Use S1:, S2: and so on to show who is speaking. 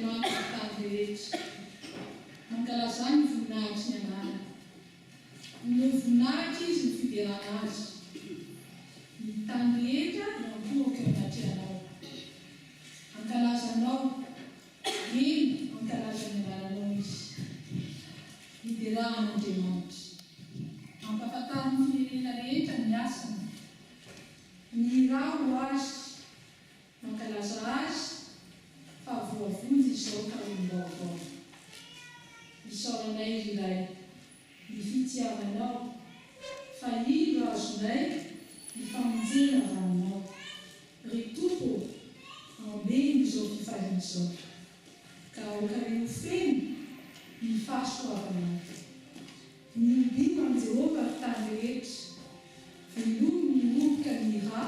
S1: Andriamanitra tany rehetra. Mankalaza ny voninahitry ny anarany. No voninahitra izy ny fiderana azy. Ny tany rehetra mampoaka eo anaty anao. Ankalazanao, iny ankalaza ny anarana izy. Fiderahan'Andriamanitra. Ampahafantariny ny firenena rehetra ny asany. Ny raha ho azy, mankalaza azy, fa voavonjy izao ka ombaovao. Isaoranay iray, ny fitiavanao, fa ilo azonay, ny famonjena ranonao. Ry Tompo, ambeny izao fifaizana izao, ka aokany ho feno ny fahasoavanao. Ny ombino amin'i Jehovah tany rehetra, velominy ny oboka ny ra,